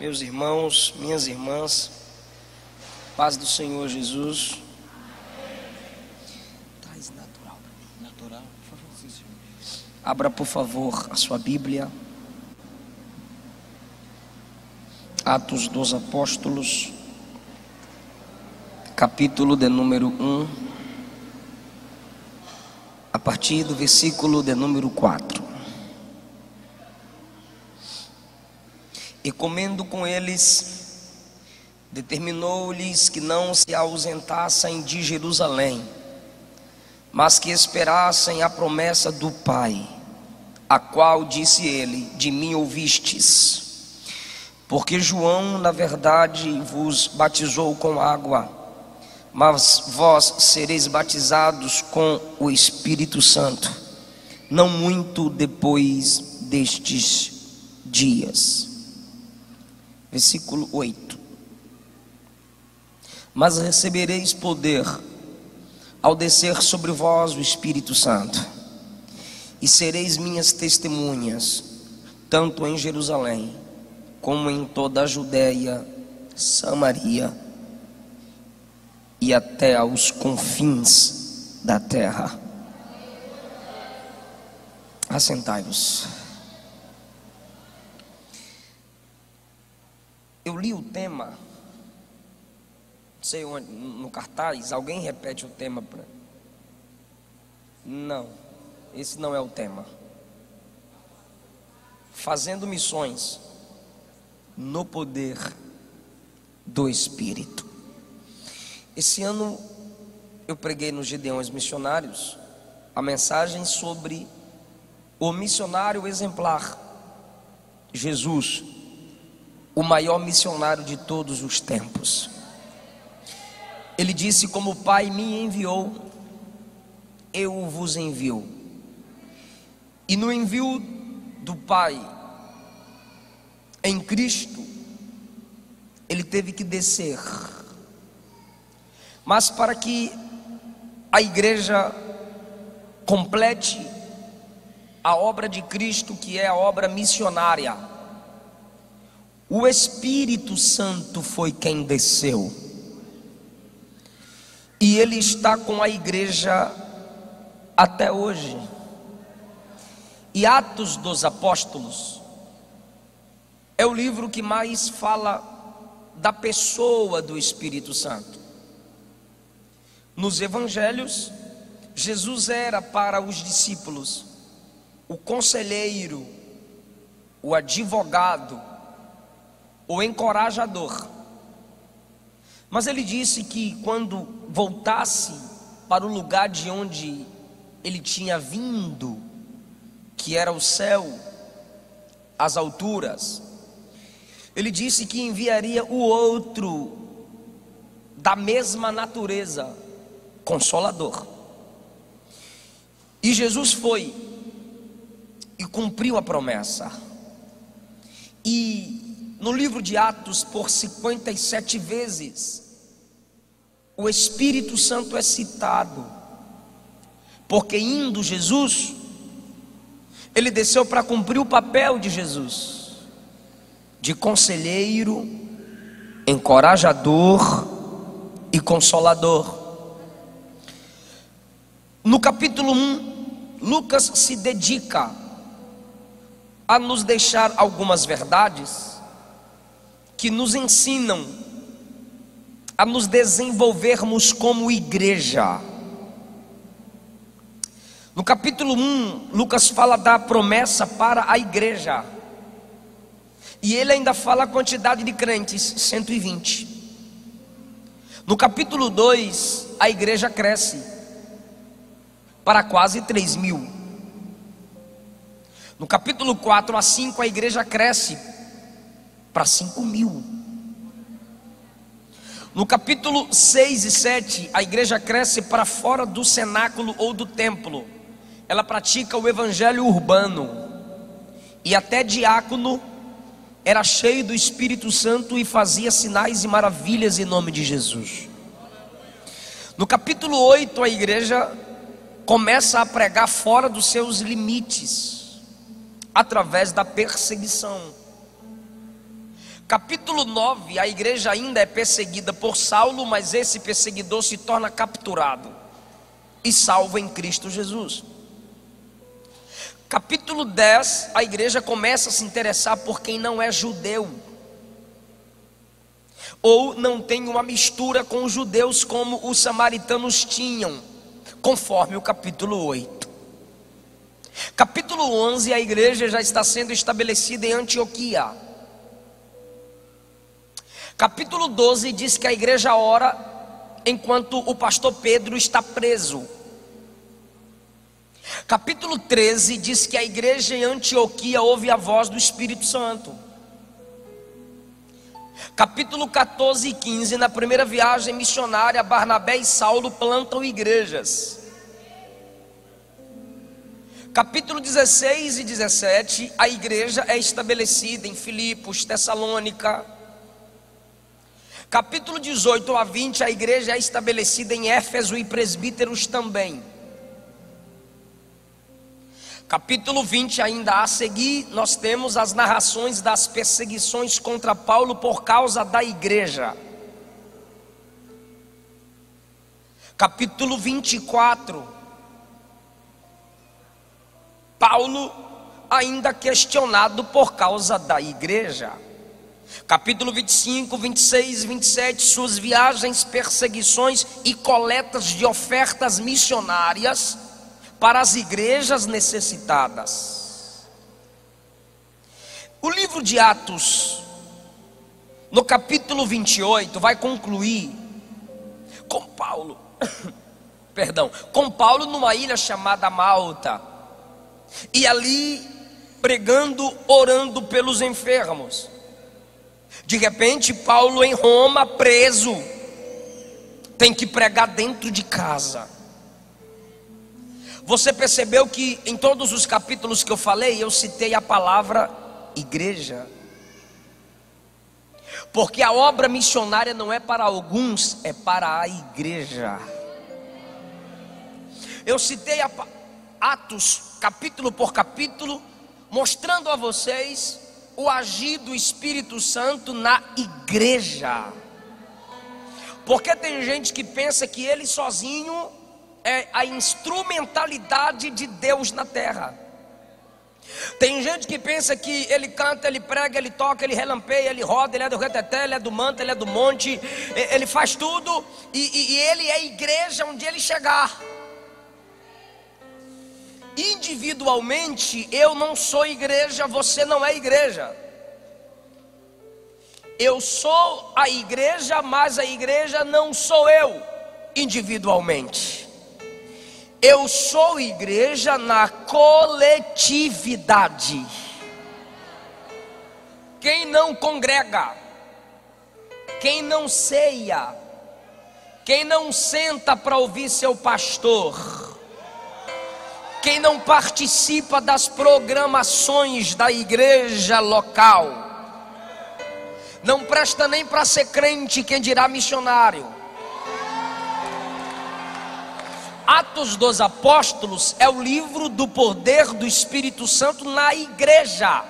meus irmãos, minhas irmãs, paz do Senhor Jesus. Traz natural para mim. Natural, por favor, sim, senhor. Abra, por favor, a sua Bíblia. Atos dos Apóstolos, capítulo de número 1, a partir do versículo de número 4. E comendo com eles, determinou-lhes que não se ausentassem de Jerusalém, mas que esperassem a promessa do Pai, a qual disse ele: de mim ouvistes. Porque João, na verdade, vos batizou com água, mas vós sereis batizados com o Espírito Santo, não muito depois destes dias. Versículo 8. Mas recebereis poder ao descer sobre vós o Espírito Santo, e sereis minhas testemunhas, tanto em Jerusalém, como em toda a Judéia, Samaria e até aos confins da terra. Assentai-vos. Eu li o tema, não sei onde, no cartaz. Alguém repete o tema para? Não, esse não é o tema. Fazendo missões no poder do Espírito. Esse ano eu preguei nos Gideões Missionários a mensagem sobre o missionário exemplar, Jesus, o maior missionário de todos os tempos. Ele disse: como o Pai me enviou, eu vos envio. E no envio do Pai em Cristo, ele teve que descer. Mas para que a igreja complete a obra de Cristo, que é a obra missionária, o Espírito Santo foi quem desceu. E ele está com a igreja até hoje. E Atos dos Apóstolos é o livro que mais fala da pessoa do Espírito Santo. Nos evangelhos, Jesus era para os discípulos o conselheiro, o advogado, o encorajador. Mas ele disse que quando voltasse para o lugar de onde ele tinha vindo, que era o céu, as alturas, ele disse que enviaria o outro da mesma natureza, Consolador. E Jesus foi e cumpriu a promessa. E no livro de Atos, por 57 vezes, o Espírito Santo é citado, porque indo Jesus, ele desceu para cumprir o papel de Jesus, de conselheiro, encorajador e consolador. No capítulo 1, Lucas se dedica a nos deixar algumas verdades que nos ensinam a nos desenvolvermos como igreja. No capítulo 1, Lucas fala da promessa para a igreja, e ele ainda fala a quantidade de crentes, 120. No capítulo 2, a igreja cresce para quase 3.000. No capítulo 4 a 5, a igreja cresce para 5.000. No capítulo 6 e 7, a igreja cresce para fora do cenáculo ou do templo. Ela pratica o evangelho urbano, e até diácono era cheio do Espírito Santo e fazia sinais e maravilhas em nome de Jesus. No capítulo 8, a igreja começa a pregar fora dos seus limites, através da perseguição. Capítulo 9, a igreja ainda é perseguida por Saulo, mas esse perseguidor se torna capturado e salvo em Cristo Jesus. Capítulo 10, a igreja começa a se interessar por quem não é judeu, ou não tem uma mistura com os judeus como os samaritanos tinham, conforme o capítulo 8. Capítulo 11, a igreja já está sendo estabelecida em Antioquia. Capítulo 12 diz que a igreja ora enquanto o pastor Pedro está preso. Capítulo 13 diz que a igreja em Antioquia ouve a voz do Espírito Santo. Capítulo 14 e 15, na primeira viagem missionária, Barnabé e Saulo plantam igrejas. Capítulo 16 e 17, a igreja é estabelecida em Filipos, Tessalônica. Capítulo 18 a 20, a igreja é estabelecida em Éfeso e presbíteros também. Capítulo 20, ainda a seguir, nós temos as narrações das perseguições contra Paulo por causa da igreja. Capítulo 24, Paulo ainda questionado por causa da igreja. Capítulo 25, 26 e 27, suas viagens, perseguições e coletas de ofertas missionárias para as igrejas necessitadas. O livro de Atos, no capítulo 28, vai concluir com Paulo, com Paulo numa ilha chamada Malta, e ali pregando, orando pelos enfermos. De repente, Paulo em Roma, preso, tem que pregar dentro de casa. Você percebeu que em todos os capítulos que eu falei, eu citei a palavra igreja, porque a obra missionária não é para alguns, é para a igreja. Eu citei Atos, capítulo por capítulo, mostrando a vocês o agir do Espírito Santo na igreja. Porque tem gente que pensa que ele sozinho é a instrumentalidade de Deus na terra. Tem gente que pensa que ele canta, ele prega, ele toca, ele relampeia, ele roda, ele é do reteté, ele é do manto, ele é do monte, ele faz tudo, e ele é a igreja onde ele chegar. Individualmente, eu não sou igreja, você não é igreja. Eu sou a igreja, mas a igreja não sou eu, individualmente. Eu sou igreja na coletividade. Quem não congrega, quem não ceia, quem não senta para ouvir seu pastor, quem não participa das programações da igreja local, não presta nem para ser crente, quem dirá missionário. Atos dos Apóstolos é o livro do poder do Espírito Santo na igreja.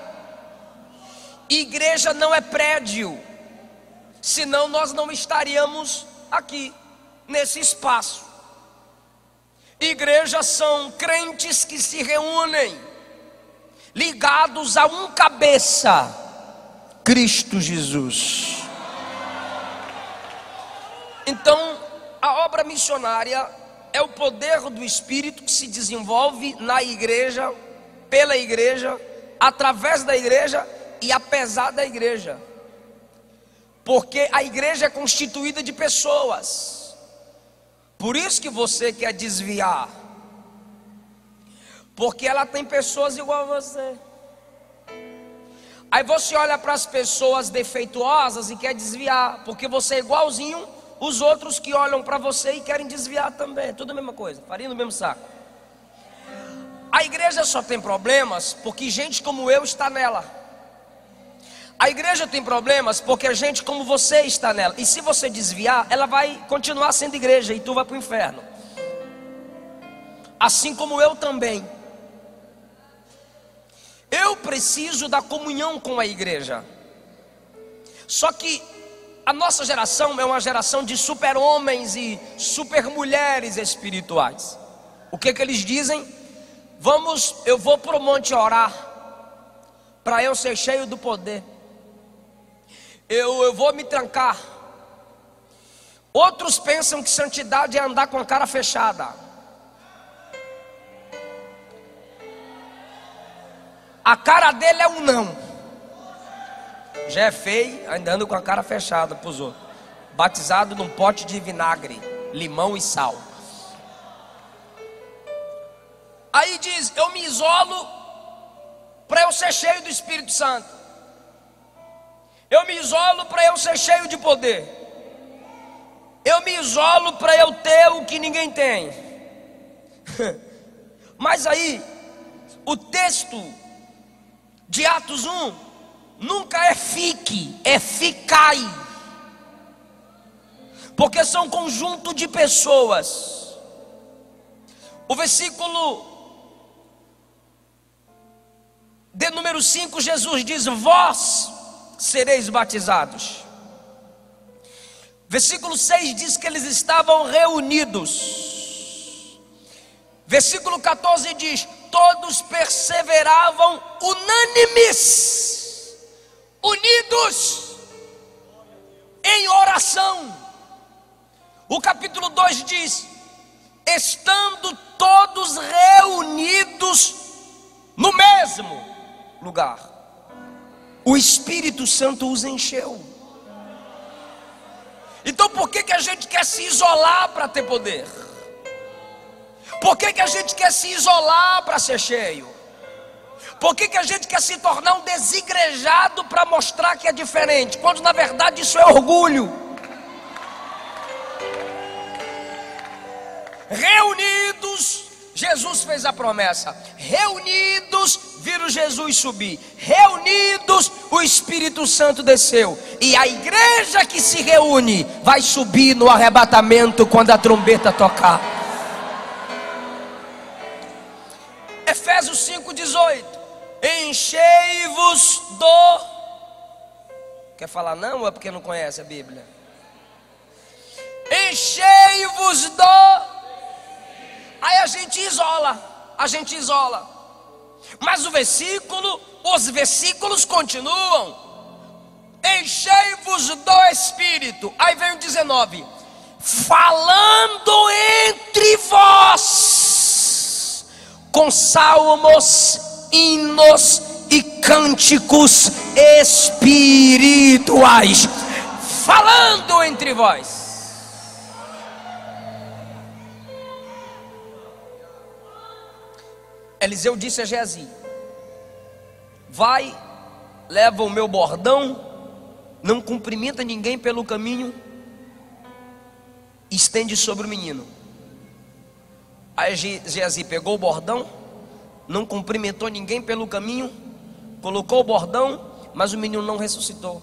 Igreja não é prédio, senão nós não estaríamos aqui, nesse espaço. Igrejas são crentes que se reúnem, ligados a um cabeça, Cristo Jesus. Então, a obra missionária é o poder do Espírito que se desenvolve na igreja, pela igreja, através da igreja e apesar da igreja. Porque a igreja é constituída de pessoas. Por isso que você quer desviar, porque ela tem pessoas igual a você. Aí você olha para as pessoas defeituosas e quer desviar, porque você é igualzinho os outros que olham para você e querem desviar também. É tudo a mesma coisa, farinha no mesmo saco. A igreja só tem problemas porque gente como eu está nela. A igreja tem problemas porque gente como você está nela. E se você desviar, ela vai continuar sendo igreja e tu vai para o inferno. Assim como eu também. Eu preciso da comunhão com a igreja. Só que a nossa geração é uma geração de super-homens e super-mulheres espirituais. O que eles dizem? Eu vou para o monte orar, para eu ser cheio do poder. Eu vou me trancar. Outros pensam que santidade é andar com a cara fechada. A cara dele é um não. Já é feio, andando com a cara fechada para os outros. Batizado num pote de vinagre, limão e sal. Aí diz: eu me isolo para eu ser cheio do Espírito Santo. Eu me isolo para eu ser cheio de poder. Eu me isolo para eu ter o que ninguém tem. Mas aí, o texto de Atos 1 nunca é fique, é ficai. Porque são conjunto de pessoas. O versículo de número 5, Jesus diz: vós sereis batizados. Versículo 6 diz que eles estavam reunidos. Versículo 14 diz: todos perseveravam unânimes, unidos em oração. O capítulo 2 diz: estando todos reunidos no mesmo lugar, o Espírito Santo os encheu. Então por que a gente quer se isolar para ter poder? Por que a gente quer se isolar para ser cheio? Por que a gente quer se tornar um desigrejado para mostrar que é diferente, quando na verdade isso é orgulho? Reunidos, Jesus fez a promessa. Reunidos, viram Jesus subir. Reunidos, o Espírito Santo desceu. E a igreja que se reúne vai subir no arrebatamento quando a trombeta tocar. Efésios 5,18: enchei-vos do... Quer falar não ou é porque não conhece a Bíblia? Enchei-vos do... Aí a gente isola. Mas os versículos continuam: enchei-vos do Espírito. Aí vem o 19: falando entre vós com salmos, hinos e cânticos espirituais. Falando entre vós. Eliseu disse a Geazi: vai, leva o meu bordão, não cumprimenta ninguém pelo caminho, estende sobre o menino. Aí Geazi pegou o bordão, não cumprimentou ninguém pelo caminho, colocou o bordão, mas o menino não ressuscitou.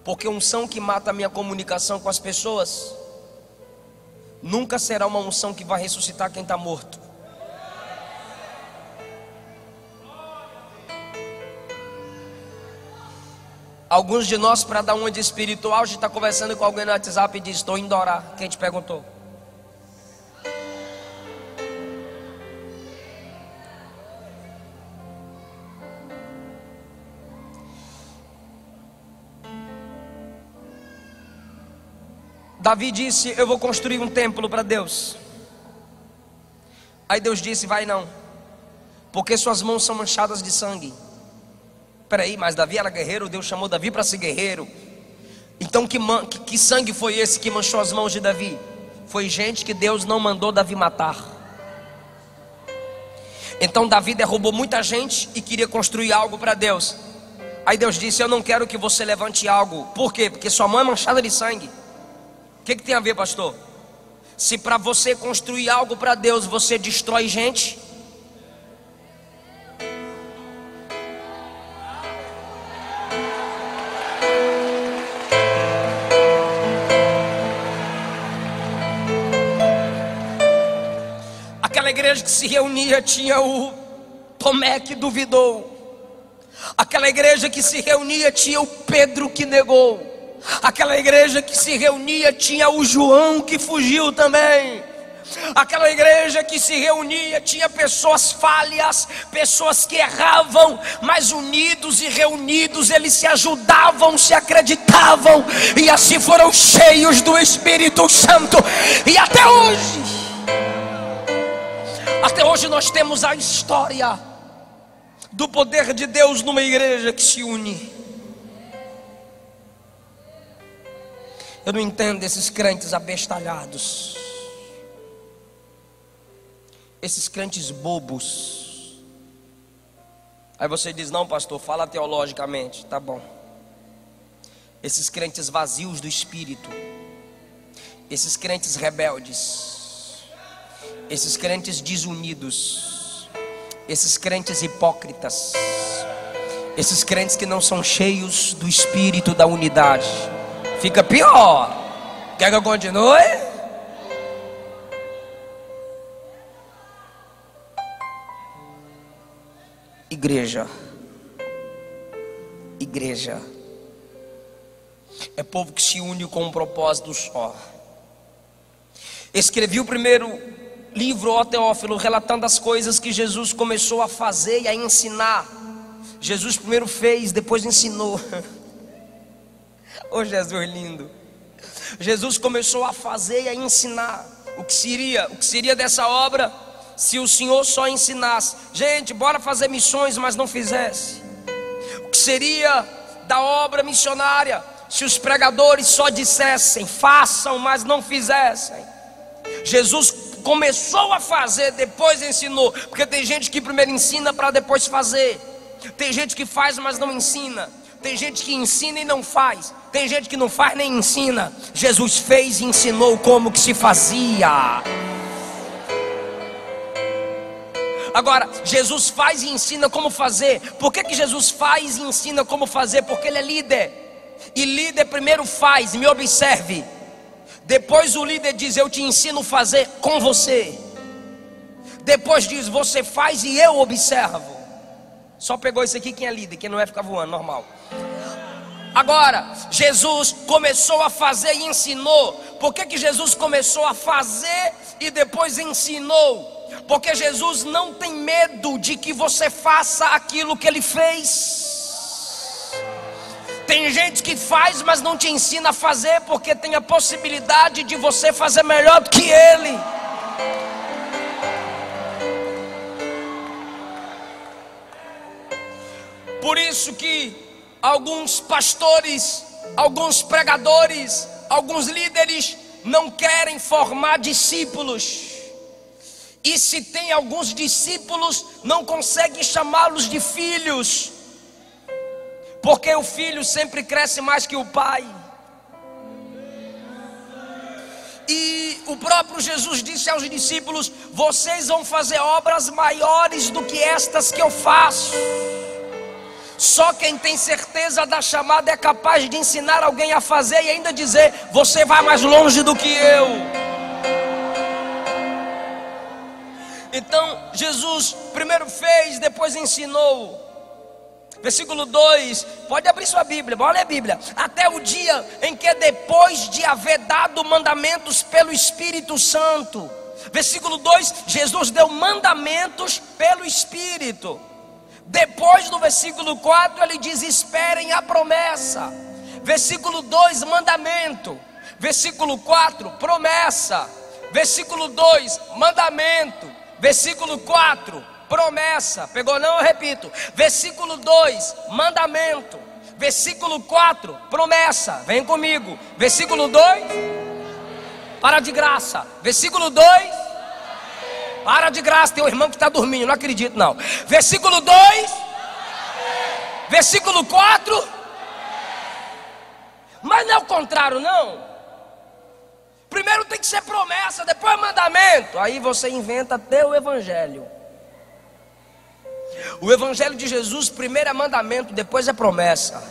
Porque a unção que mata a minha comunicação com as pessoas nunca será uma unção que vai ressuscitar quem está morto. Alguns de nós, para dar uma de espiritual, a gente está conversando com alguém no WhatsApp e diz: estou indo orar. Quem te perguntou? Davi disse: eu vou construir um templo para Deus. Aí Deus disse: vai não, porque suas mãos são manchadas de sangue. Peraí, mas Davi era guerreiro, Deus chamou Davi para ser guerreiro. Então que sangue foi esse que manchou as mãos de Davi? Foi gente que Deus não mandou Davi matar. Então Davi derrubou muita gente e queria construir algo para Deus. Aí Deus disse: eu não quero que você levante algo. Por quê? Porque sua mão é manchada de sangue. O que tem a ver, pastor? Se para você construir algo para Deus você destrói gente, aquela igreja que se reunia tinha o Tomé que duvidou. Aquela igreja que se reunia tinha o Pedro que negou. Aquela igreja que se reunia tinha o João que fugiu também. Aquela igreja que se reunia tinha pessoas falhas, pessoas que erravam, mas unidos e reunidos eles se ajudavam, se acreditavam, e assim foram cheios do Espírito Santo. E até hoje nós temos a história do poder de Deus numa igreja que se une. Eu não entendo esses crentes abestalhados, esses crentes bobos. Aí você diz: não, pastor, fala teologicamente. Tá bom. Esses crentes vazios do Espírito, esses crentes rebeldes, esses crentes desunidos, esses crentes hipócritas, esses crentes que não são cheios do Espírito da unidade, fica pior. Quer que eu continue? Igreja é povo que se une com um propósito só. Escrevi o primeiro livro, ó Teófilo, relatando as coisas que Jesus começou a fazer e a ensinar. Jesus primeiro fez, depois ensinou. Ô Jesus lindo. Jesus começou a fazer e a ensinar. O que seria dessa obra se o Senhor só ensinasse? Gente, bora fazer missões, mas não fizesse. O que seria da obra missionária se os pregadores só dissessem façam, mas não fizessem? Jesus começou a fazer, depois ensinou. Porque tem gente que primeiro ensina para depois fazer. Tem gente que faz, mas não ensina. Tem gente que ensina e não faz. Tem gente que não faz nem ensina. Jesus fez e ensinou como que se fazia. Agora, Jesus faz e ensina como fazer. Por que Jesus faz e ensina como fazer? Porque Ele é líder. E líder primeiro faz, me observe. Depois o líder diz: eu te ensino a fazer com você. Depois diz: você faz e eu observo. Só pegou isso aqui quem é líder, quem não é ficar voando, normal. Agora, Jesus começou a fazer e ensinou. Por que Jesus começou a fazer e depois ensinou? Porque Jesus não tem medo de que você faça aquilo que Ele fez. Tem gente que faz, mas não te ensina a fazer, porque tem a possibilidade de você fazer melhor do que ele. Por isso que alguns pastores, alguns pregadores, alguns líderes não querem formar discípulos. E se tem alguns discípulos, não conseguem chamá-los de filhos, porque o filho sempre cresce mais que o pai. E o próprio Jesus disse aos discípulos: vocês vão fazer obras maiores do que estas que eu faço. Só quem tem certeza da chamada é capaz de ensinar alguém a fazer e ainda dizer: você vai mais longe do que eu. Então Jesus primeiro fez, depois ensinou. Versículo 2, pode abrir sua Bíblia, olha a Bíblia. Até o dia em que, depois de haver dado mandamentos pelo Espírito Santo. Versículo 2, Jesus deu mandamentos pelo Espírito. Depois do versículo 4 ele diz: esperem a promessa. Versículo 2, mandamento. Versículo 4, promessa. Versículo 2, mandamento. Versículo 4, promessa. Pegou não? Eu repito. Versículo 2, mandamento. Versículo 4, promessa. Vem comigo. Versículo 2, para de graça. Versículo 2, para de graça. Tem um irmão que está dormindo, não acredito não. Versículo 2, versículo 4. Mas não é o contrário não. Primeiro tem que ser promessa, depois mandamento. Aí você inventa até o evangelho. O evangelho de Jesus, primeiro é mandamento, depois é promessa.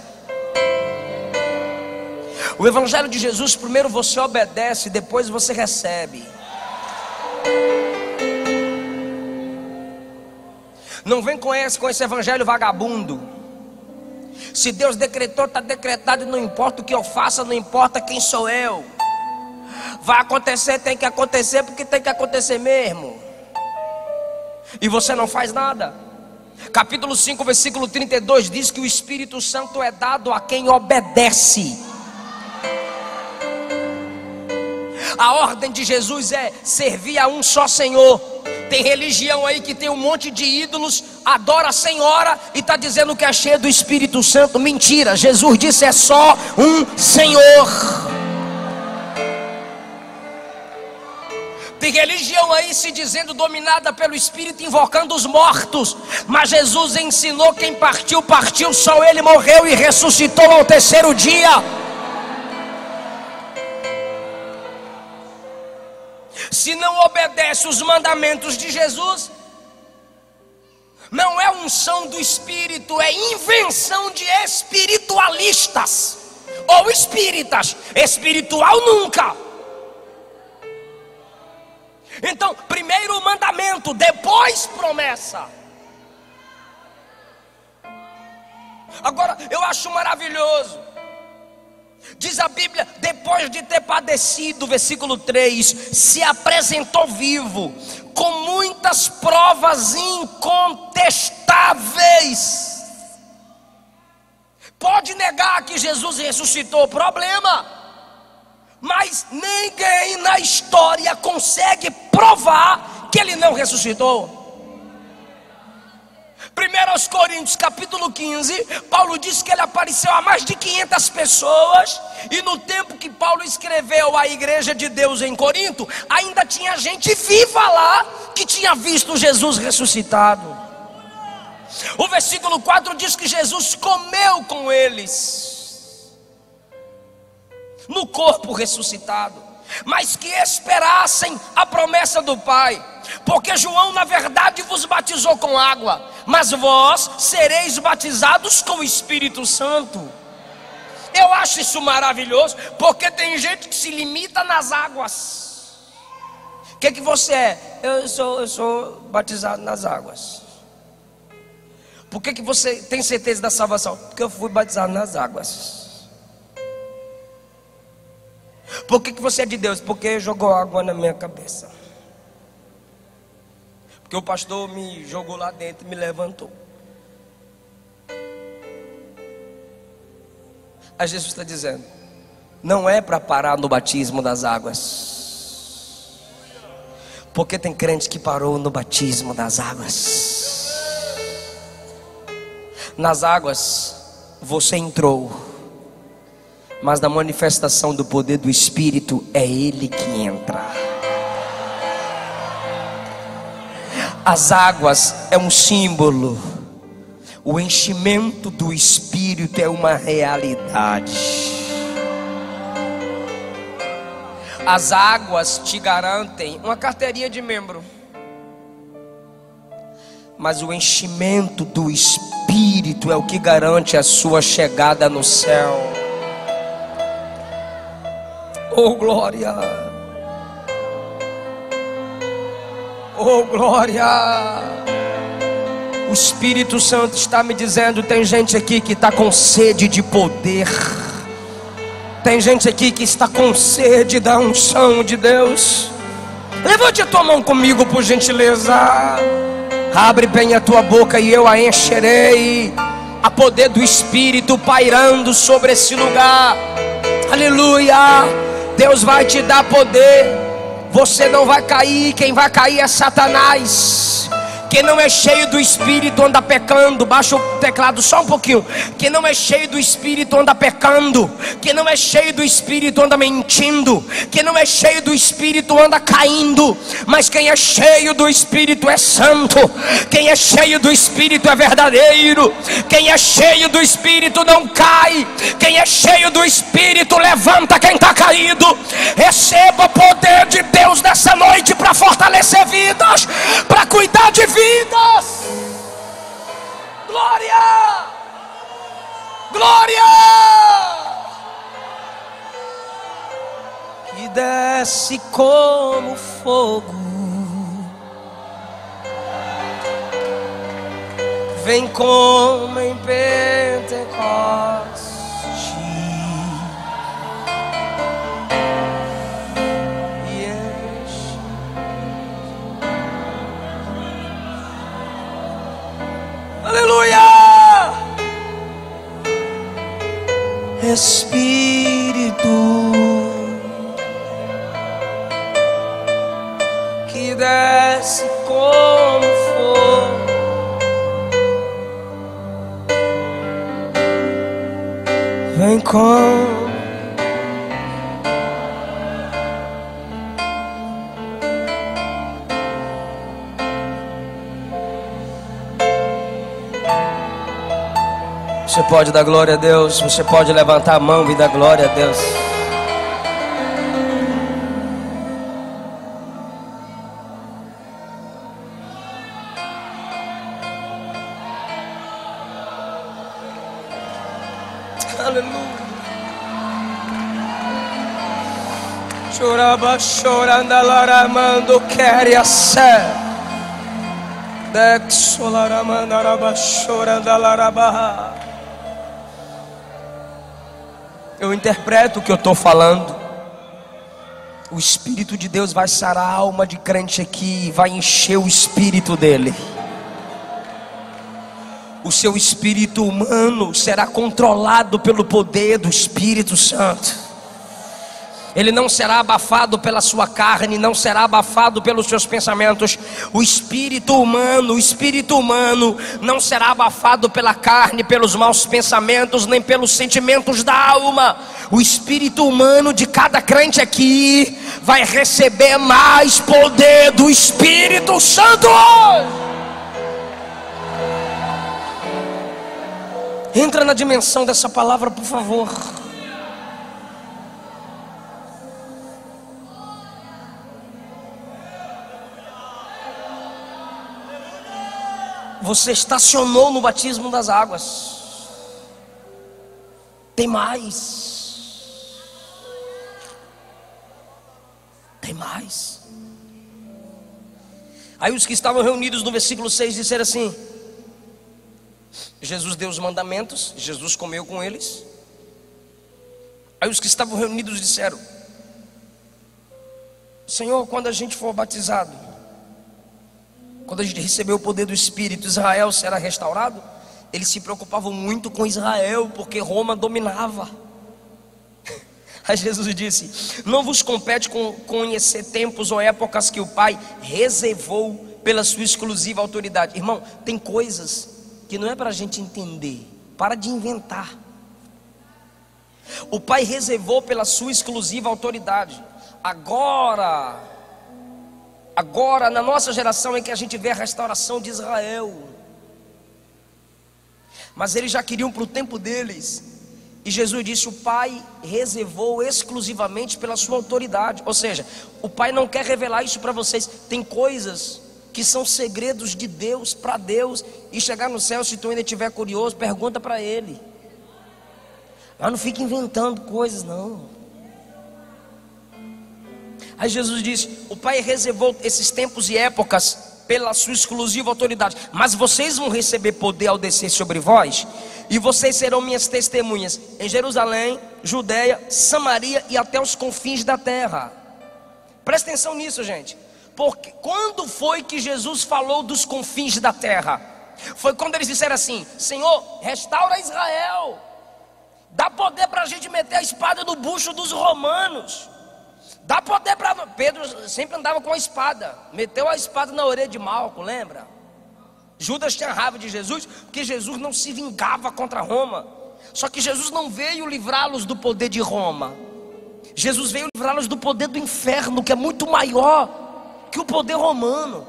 O evangelho de Jesus, primeiro você obedece, depois você recebe. Não vem com esse evangelho vagabundo. Se Deus decretou, está decretado, e não importa o que eu faça, não importa quem sou eu. Vai acontecer, tem que acontecer, porque tem que acontecer mesmo. E você não faz nada. Capítulo 5, versículo 32 diz que o Espírito Santo é dado a quem obedece. A ordem de Jesus é servir a um só Senhor. Tem religião aí que tem um monte de ídolos, adora a Senhora e está dizendo que é cheio do Espírito Santo. Mentira, Jesus disse é só um Senhor. Tem religião aí se dizendo dominada pelo Espírito, invocando os mortos. Mas Jesus ensinou: quem partiu, partiu, só Ele morreu e ressuscitou ao terceiro dia. Se não obedece os mandamentos de Jesus, não é unção do Espírito, é invenção de espiritualistas ou espíritas. Espiritual nunca. Então, primeiro o mandamento, depois promessa. Agora, eu acho maravilhoso. Diz a Bíblia, depois de ter padecido, versículo 3, se apresentou vivo, com muitas provas incontestáveis. Pode negar que Jesus ressuscitou, problema. Mas ninguém na história consegue provar que Ele não ressuscitou. 1 Coríntios capítulo 15, Paulo diz que ele apareceu a mais de 500 pessoas. E no tempo que Paulo escreveu à igreja de Deus em Corinto, ainda tinha gente viva lá que tinha visto Jesus ressuscitado. O versículo 4 diz que Jesus comeu com eles no corpo ressuscitado, mas que esperassem a promessa do Pai. Porque João na verdade vos batizou com água, mas vós sereis batizados com o Espírito Santo. Eu acho isso maravilhoso, porque tem gente que se limita nas águas. O que você é? Eu sou batizado nas águas. Por que você tem certeza da salvação? Porque eu fui batizado nas águas. Por que você é de Deus? Porque jogou água na minha cabeça. Porque o pastor me jogou lá dentro e me levantou. Aí Jesus está dizendo, não é para parar no batismo das águas. Porque tem crente que parou no batismo das águas. Nas águas você entrou, mas na manifestação do poder do Espírito é Ele que entra. As águas é um símbolo, o enchimento do Espírito é uma realidade. As águas te garantem uma carteirinha de membro, mas o enchimento do Espírito é o que garante a sua chegada no céu. Oh glória! Oh glória! O Espírito Santo está me dizendo, tem gente aqui que está com sede de poder. Tem gente aqui que está com sede da unção de Deus. Levante a tua mão comigo, por gentileza. Abre bem a tua boca e eu a encherei. A poder do Espírito pairando sobre esse lugar. Aleluia! Deus vai te dar poder. Você não vai cair, quem vai cair é Satanás. Quem não é cheio do Espírito anda pecando. Baixa o teclado só um pouquinho. Quem não é cheio do Espírito anda pecando. Quem não é cheio do Espírito anda mentindo. Quem não é cheio do Espírito anda caindo. Mas quem é cheio do Espírito é santo. Quem é cheio do Espírito é verdadeiro. Quem é cheio do Espírito não cai. Quem é cheio do Espírito levanta quem está caído. Receba o poder de Deus nessa noite para fortalecer vidas, para cuidar de vidas. Glória! Glória! Que desce como fogo. vem como em Pentecoste. Aleluia! Espírito que desce como fogo, vem como você pode dar glória a Deus, você pode levantar a mão e dar glória a Deus. Aleluia. Choraba, chorando, laramando, quer a sé. Dexolaramando, araba, chorando, laraba. Eu interpreto o que eu estou falando. O Espírito de Deus vai sarar a alma de crente aqui, vai encher o espírito dele. O seu espírito humano será controlado pelo poder do Espírito Santo. Ele não será abafado pela sua carne, não será abafado pelos seus pensamentos. O espírito humano não será abafado pela carne, pelos maus pensamentos, nem pelos sentimentos da alma. O espírito humano de cada crente aqui vai receber mais poder do Espírito Santo. Entra na dimensão dessa palavra, por favor. Você estacionou no batismo das águas. Tem mais. Tem mais. Aí os que estavam reunidos no versículo 6 disseram assim: Jesus deu os mandamentos, Jesus comeu com eles. Aí os que estavam reunidos disseram: Senhor, quando a gente for batizado, quando a gente receber o poder do Espírito, Israel será restaurado? Eles se preocupavam muito com Israel, porque Roma dominava. Aí Jesus disse: não vos compete conhecer tempos ou épocas que o Pai reservou pela sua exclusiva autoridade. Irmão, tem coisas que não é para a gente entender. Para de inventar. O Pai reservou pela sua exclusiva autoridade. Agora na nossa geração é que a gente vê a restauração de Israel. Mas eles já queriam para o tempo deles. E Jesus disse: o Pai reservou exclusivamente pela sua autoridade. Ou seja, o Pai não quer revelar isso para vocês. Tem coisas que são segredos de Deus, para Deus. E chegar no céu, se tu ainda estiver curioso, pergunta para Ele. Mas não fica inventando coisas não. Aí Jesus disse: o Pai reservou esses tempos e épocas pela sua exclusiva autoridade. Mas vocês vão receber poder ao descer sobre vós, e vocês serão minhas testemunhas em Jerusalém, Judeia, Samaria e até os confins da terra. Presta atenção nisso, gente. Porque quando foi que Jesus falou dos confins da terra? Foi quando eles disseram assim: Senhor, restaura Israel, dá poder para a gente meter a espada no bucho dos romanos. Dá poder para... Pedro sempre andava com a espada. Meteu a espada na orelha de Malco, lembra? Judas tinha raiva de Jesus, porque Jesus não se vingava contra Roma. Só que Jesus não veio livrá-los do poder de Roma. Jesus veio livrá-los do poder do inferno, que é muito maior que o poder romano.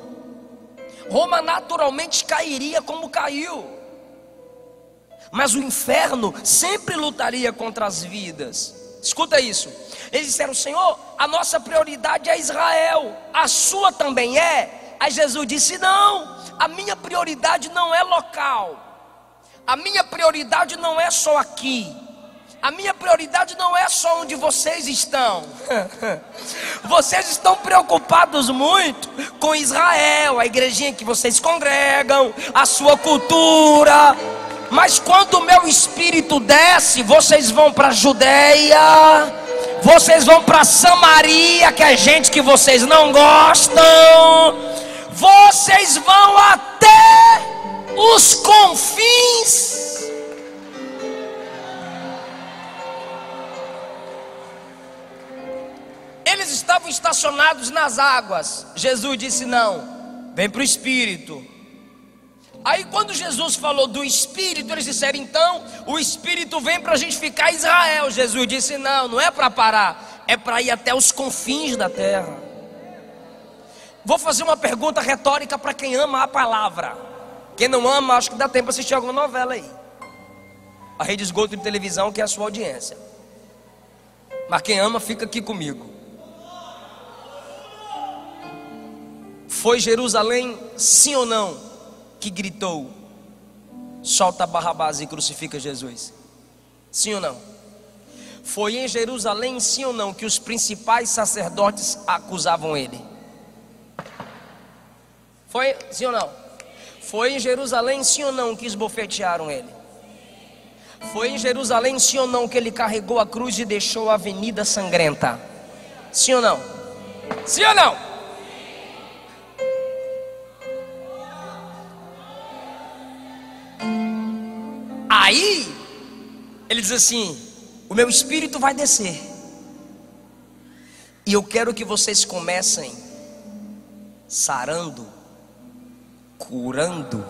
Roma naturalmente cairia como caiu, mas o inferno sempre lutaria contra as vidas. Escuta isso. Eles disseram: Senhor, a nossa prioridade é Israel, a sua também é? Aí Jesus disse: não, a minha prioridade não é local, a minha prioridade não é só aqui, A minha prioridade não é só onde vocês estão. Vocês estão preocupados muito com Israel, a igrejinha que vocês congregam, a sua cultura. Mas quando o meu espírito desce, vocês vão para a Judeia, vocês vão para Samaria, que é gente que vocês não gostam. Vocês vão até os confins. Eles estavam estacionados nas águas. Jesus disse: não, vem para o Espírito. Aí quando Jesus falou do Espírito, eles disseram: então o Espírito vem para a gente ficar em Israel. Jesus disse: não, não é para parar, é para ir até os confins da terra. Vou fazer uma pergunta retórica para quem ama a palavra. Quem não ama, acho que dá tempo para assistir alguma novela aí. A Rede Esgoto de televisão, que é a sua audiência. Mas quem ama, fica aqui comigo. Foi Jerusalém, sim ou não, que gritou: solta Barrabás e crucifica Jesus? Sim ou não? Foi em Jerusalém, sim ou não, que os principais sacerdotes acusavam ele? Foi, sim ou não? Foi em Jerusalém, sim ou não, que esbofetearam ele? Foi em Jerusalém, sim ou não, que ele carregou a cruz e deixou a avenida sangrenta? Sim ou não? Sim ou não? Aí, ele diz assim: o meu espírito vai descer, e eu quero que vocês comecem sarando, curando,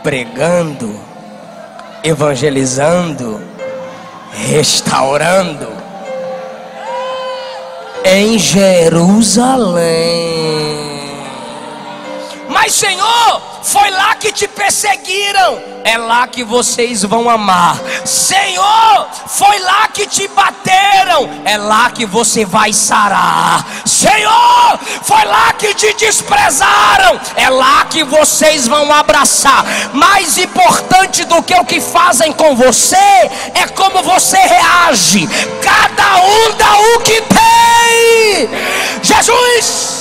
pregando, evangelizando, restaurando em Jerusalém. Mas Senhor, foi lá que te perseguiram, é lá que vocês vão amar. Senhor, foi lá que te bateram, é lá que você vai sarar. Senhor, foi lá que te desprezaram, é lá que vocês vão abraçar. Mais importante do que o que fazem com você é como você reage. Cada um dá o que tem. Jesus,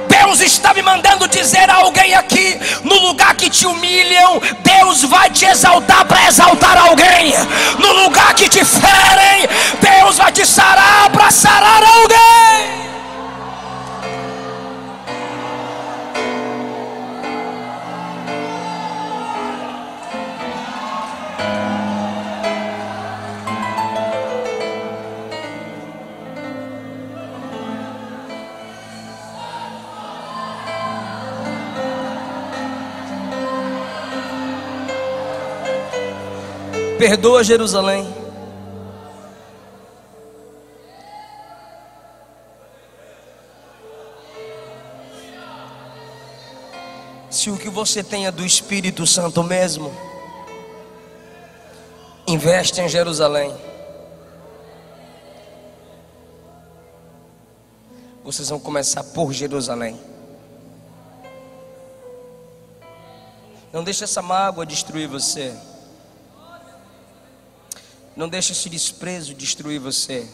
Deus está me mandando dizer a alguém aqui: no lugar que te humilham, Deus vai te exaltar para exaltar alguém. No lugar que te ferem, Deus vai te sarar para sarar alguém. Perdoa Jerusalém. Se o que você tem é do Espírito Santo mesmo, investe em Jerusalém. Vocês vão começar por Jerusalém. Não deixe essa mágoa destruir você. Não deixe esse desprezo destruir você.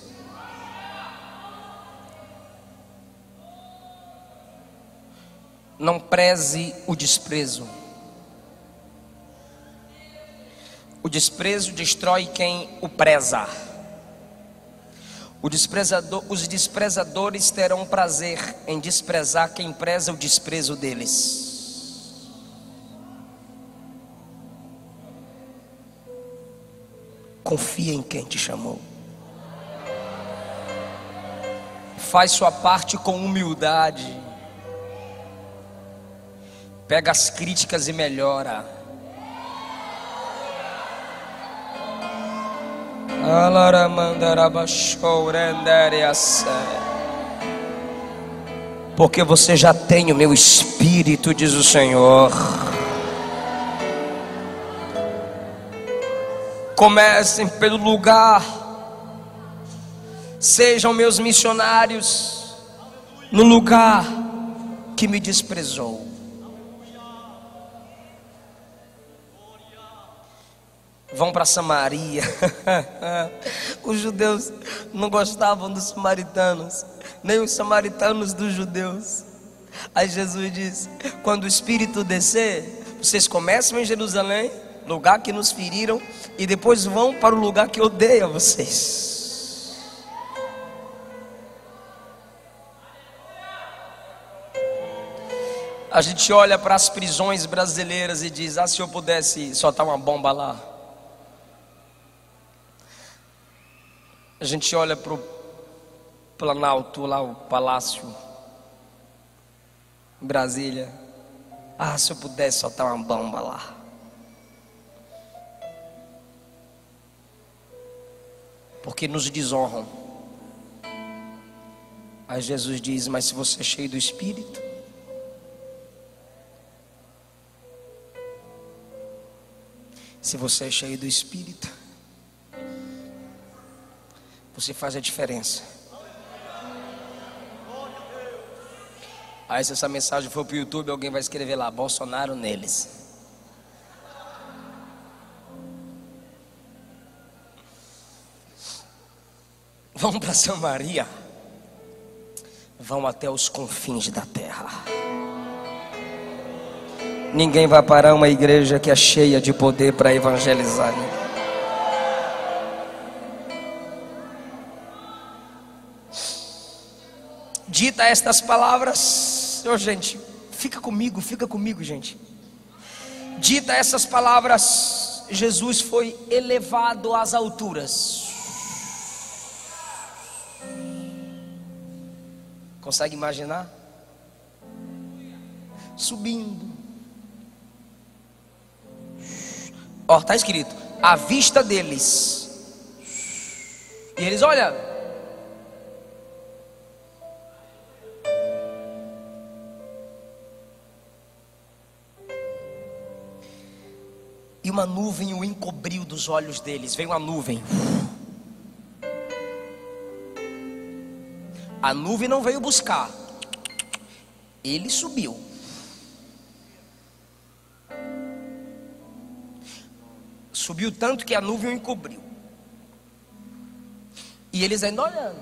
Não preze o desprezo. O desprezo destrói quem o preza. Os desprezadores terão prazer em desprezar quem preza o desprezo deles. Confia em quem te chamou. Faz sua parte com humildade. Pega as críticas e melhora. Porque você já tem o meu Espírito, diz o Senhor. Comecem pelo lugar. Sejam meus missionários no lugar que me desprezou. vão para Samaria. Os judeus não gostavam dos samaritanos, nem os samaritanos dos judeus. Aí Jesus diz: quando o Espírito descer, vocês começam em Jerusalém, lugar que nos feriram, e depois vão para o lugar que odeia vocês. A gente olha para as prisões brasileiras e diz: ah, se eu pudesse soltar uma bomba lá. A gente olha para o Planalto, lá o Palácio, em Brasília. Ah, se eu pudesse soltar uma bomba lá. Porque nos desonram. Aí Jesus diz: mas se você é cheio do Espírito, se você é cheio do Espírito, você faz a diferença. Aí se essa mensagem for para o YouTube, alguém vai escrever lá: Bolsonaro neles. Vão para Samaria, vão até os confins da terra. Ninguém vai parar uma igreja que é cheia de poder para evangelizar. Dita estas palavras, gente, fica comigo, gente. Dita essas palavras, Jesus foi elevado às alturas. Consegue imaginar? Subindo. Ó, está escrito: à vista deles. E eles olham. E uma nuvem o encobriu dos olhos deles. Veio uma nuvem. A nuvem não veio buscar, ele subiu. Subiu tanto que a nuvem o encobriu. E eles ainda olhando.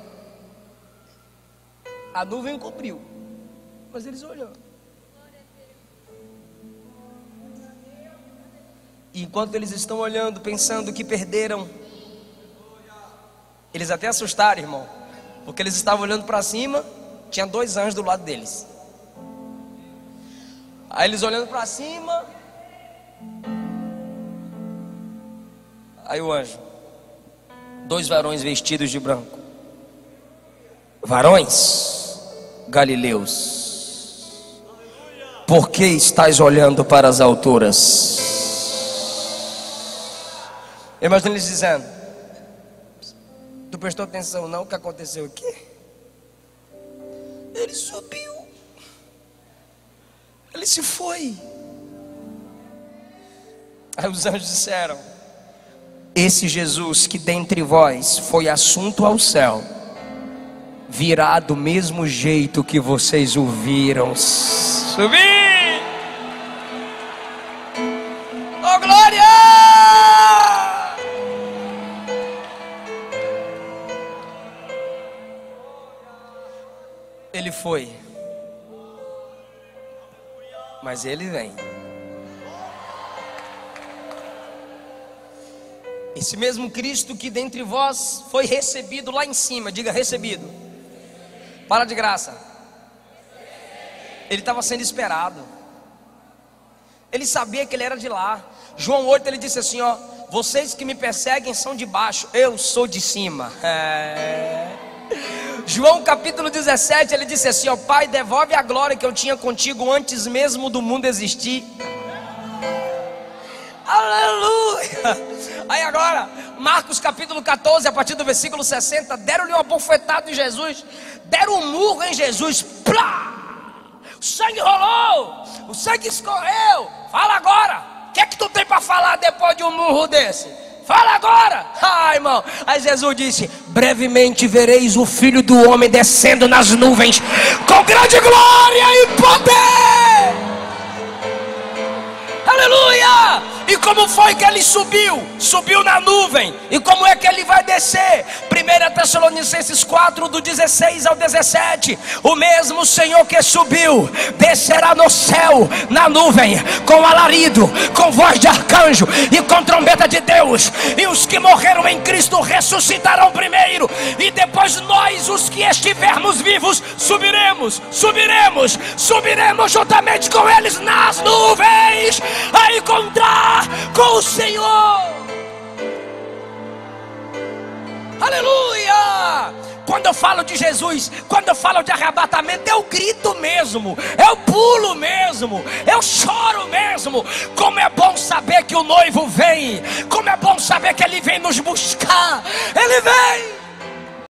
A nuvem encobriu, mas eles olhando. E enquanto eles estão olhando, pensando que perderam, eles até assustaram, irmão, porque eles estavam olhando para cima, tinha 2 anjos do lado deles. Aí eles olhando para cima, aí o anjo: 2 varões vestidos de branco. Varões galileus, por que estáis olhando para as alturas? Imagina eles dizendo: tu prestou atenção não o que aconteceu aqui? Ele subiu, ele se foi. Aí os anjos disseram: esse Jesus que dentre vós foi assunto ao céu, virá do mesmo jeito que vocês o viram subir. Oh glória! Ele foi, mas ele vem. Esse mesmo Cristo que dentre vós foi recebido lá em cima, diga recebido. Para de graça. Ele estava sendo esperado. Ele sabia que ele era de lá. João 8 ele disse assim: ó, vocês que me perseguem são de baixo, eu sou de cima. João capítulo 17 ele disse assim: ó, Pai, devolve a glória que eu tinha contigo antes mesmo do mundo existir. Aleluia. Aí agora, Marcos capítulo 14, a partir do versículo 60, deram-lhe uma bofetada em Jesus, deram um murro em Jesus, plá! O sangue rolou, o sangue escorreu. Fala agora, o que é que tu tem para falar depois de um murro desse? Fala agora. Ah, irmão. Aí Jesus disse: brevemente vereis o Filho do Homem descendo nas nuvens com grande glória e poder. Aleluia. E como foi que ele subiu? Subiu na nuvem. E como é que ele vai descer? 1 Tessalonicenses 4, do 16 ao 17. O mesmo Senhor que subiu, descerá no céu, na nuvem, com alarido, com voz de arcanjo e com trombeta de Deus. E os que morreram em Cristo ressuscitarão primeiro. E depois nós, os que estivermos vivos, subiremos juntamente com eles nas nuvens, a encontrar com o Senhor. Aleluia! Quando eu falo de Jesus, quando eu falo de arrebatamento, eu grito mesmo, eu pulo mesmo, eu choro mesmo. Como é bom saber que o noivo vem, como é bom saber que ele vem nos buscar, ele vem.